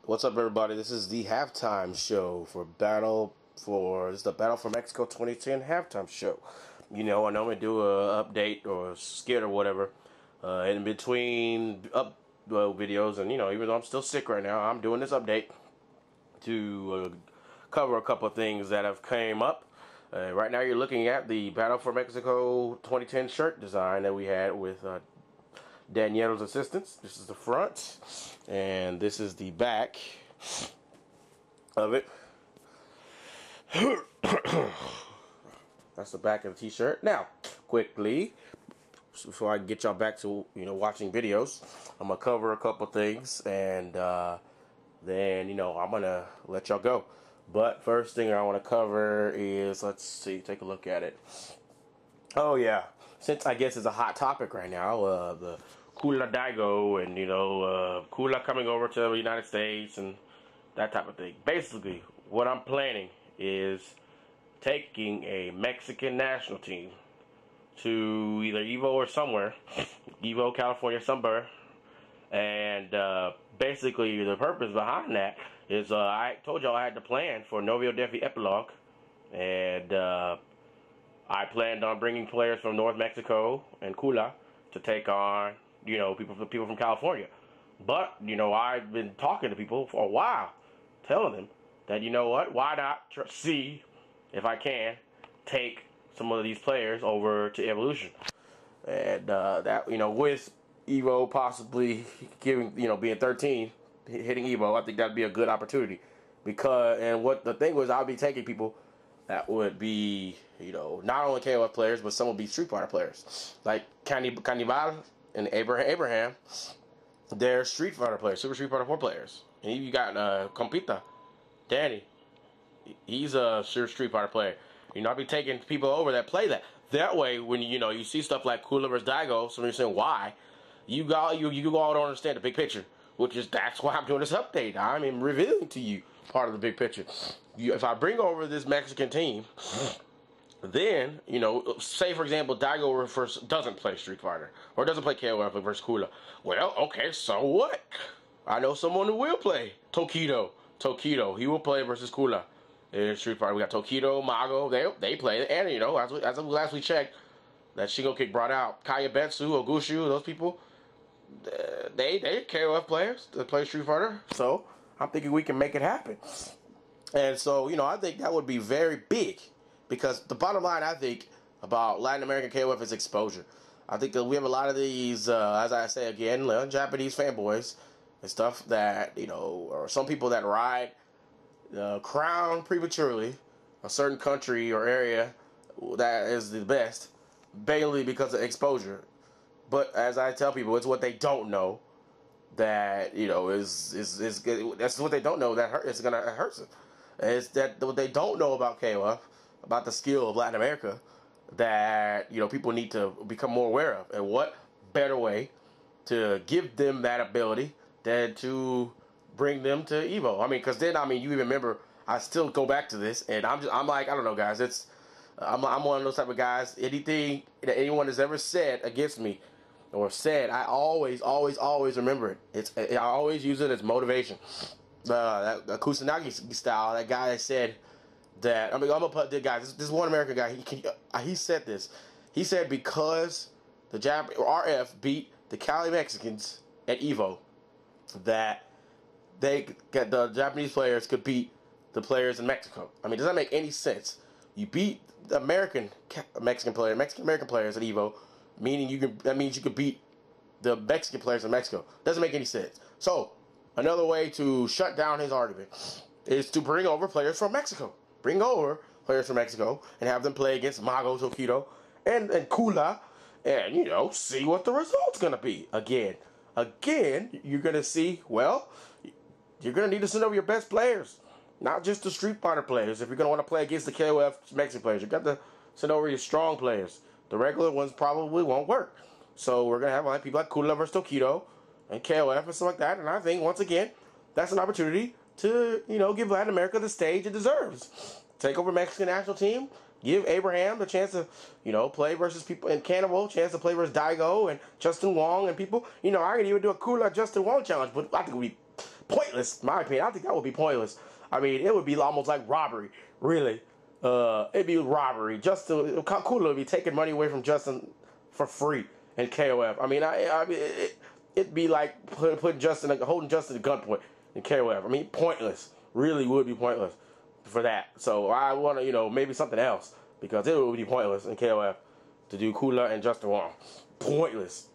What's up, everybody? This is the halftime show for this is the Battle for Mexico 2010 halftime show. You know, I normally do a update or a skit or whatever in between videos, and even though I'm still sick right now, I'm doing this update to cover a couple of things that have came up. Right now, you're looking at the Battle for Mexico 2010 shirt design that we had with Danielle's assistance. This is the front, and this is the back of it. That's the back of the t-shirt. Now, quickly, before I get y'all back to watching videos, I'm gonna cover a couple things, and then I'm gonna let y'all go. But first thing I want to cover is, let's see, take a look at it. Oh yeah, since I guess it's a hot topic right now, the Kula Daigo and Kula coming over to the United States and that type of thing. Basically, what I'm planning is taking a Mexican national team to either Evo or somewhere, Evo, California, somewhere, and basically the purpose behind that is I told y'all I had the plan for Novio Defi Epilogue, and I planned on bringing players from North Mexico and Kula to take on people from California. But I've been talking to people for a while, telling them that why not see if I can take some of these players over to Evolution, and that with Evo possibly being 13, hitting Evo, I think that'd be a good opportunity, and what the thing was, I'll be taking people that would be not only KOF players, but some would be Street Fighter players like Cannibal and Abraham. They're Street Fighter players, Super Street Fighter 4 players. And you got Compita, Danny. He's a Street Fighter player. I'll be taking people over that play that. That way, when you see stuff like Kula vs. Daigo, so you're saying why, you all don't understand the big picture. That's why I'm doing this update. I'm revealing to you part of the big picture. If I bring over this Mexican team, then, say for example, Daigo doesn't play Street Fighter, or doesn't play KOF versus Kula. Well, okay, so what? I know someone who will play. Tokido, he will play versus Kula in Street Fighter. We got Tokido, Mago, they play. And, as of last we checked, that Shingo kick brought out. Kaya Betsu, Ogushu, those people, they KOF players that play Street Fighter. So, I'm thinking we can make it happen. And so, I think that would be very big. Because the bottom line, I think, about Latin American KOF is exposure. I think that we have a lot of these, as I say again, Japanese fanboys and stuff that, or some people that ride the crown prematurely, a certain country or area that is the best, mainly because of exposure. But as I tell people, it's what they don't know that, is that's what they don't know that it's going to hurt them. It's that what they don't know about KOF, about the skill of Latin America, that people need to become more aware of. And what better way to give them that ability than to bring them to Evo? Because then you even remember, I still go back to this, and I'm like, I don't know, guys. I'm one of those type of guys. Anything that anyone has ever said against me or said, I always remember it. I always use it as motivation. That Kusanagi style. That guy that said that, I'm gonna put the guy. This one American guy. He said this. He said because the RF beat the Cali Mexicans at Evo, that the Japanese players could beat the players in Mexico. Does that make any sense? You beat the Mexican American players at Evo, meaning that means you could beat the Mexican players in Mexico. Doesn't make any sense. So another way to shut down his argument is to bring over players from Mexico. Bring over players from Mexico and have them play against Mago, Tokido, and Kula, and see what the result's gonna be. Again, you're gonna see. Well, you're gonna need to send over your best players, not just the Street Fighter players. If you're gonna want to play against the KOF Mexican players, you got to send over your strong players. The regular ones probably won't work. So we're gonna have people like Kula versus Tokido and KOF and stuff like that. And I think once again, that's an opportunity to give Latin America the stage it deserves. Take over Mexican national team. Give Abraham the chance to, play versus people, and Cannibal chance to play versus Daigo and Justin Wong and people. I could even do a Kula Justin Wong challenge, but I think it would be Pointless, in my opinion. I think that would be pointless. I mean, it would be almost like robbery, really. It'd be robbery. Kula would be taking money away from Justin for free in KOF. I mean, it'd be like putting Justin, holding Justin at gunpoint in KOF. I mean, pointless. Really would be pointless for that. So I want to, you know, maybe something else, because it would be pointless in KOF to do Kula and Justin Wong. Pointless.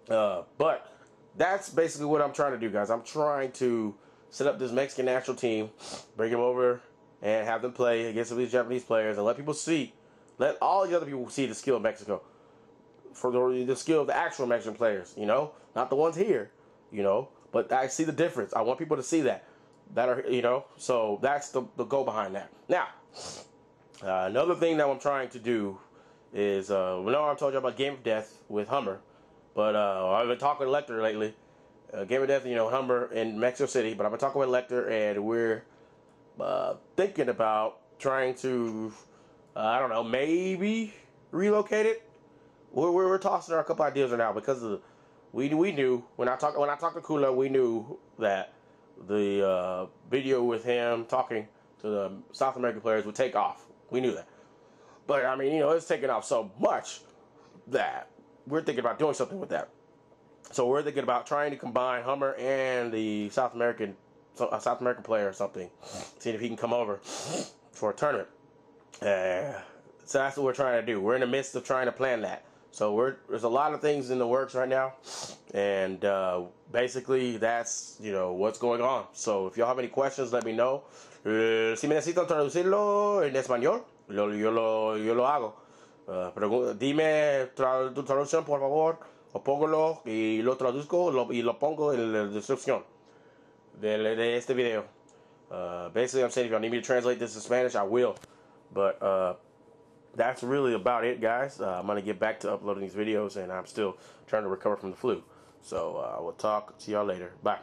But that's basically what I'm trying to do, guys. I'm trying to set up this Mexican national team, bring them over, and have them play against some of these Japanese players, and let people see, let all the other people see the skill of Mexico, for the skill of the actual Mexican players, you know, not the ones here, you know, but I see the difference. I want people to see that are, you know, so that's the goal behind that. Now, another thing that I'm trying to do is, we know I told you about Game of Death with Hummer, but I've been talking to Lecter lately. Game of Death, you know, Hummer in Mexico City, but I've been talking with Lecter, and we're thinking about trying to, I don't know, maybe relocate it. We're tossing our couple ideas right now, because we knew when I talked to Kula, we knew that the video with him talking to the South American players would take off. We knew that, but I mean, you know, it's taken off so much that we're thinking about doing something with that. So we're thinking about trying to combine Hummer and the South American player or something, seeing if he can come over for a tournament. So that's what we're trying to do. We're in the midst of trying to plan that. So there's a lot of things in the works right now, and basically that's, you know, what's going on. So if y'all have any questions, let me know. Si me necesitan traducirlo en español, yo lo hago. Dime tu traducción, por favor, o póngalo y lo traduzco y lo pongo en la descripción de este video. Basically, I'm saying if y'all need me to translate this to Spanish, I will. But that's really about it, guys. I'm going to get back to uploading these videos, and I'm still trying to recover from the flu. So we'll talk to y'all later. Bye.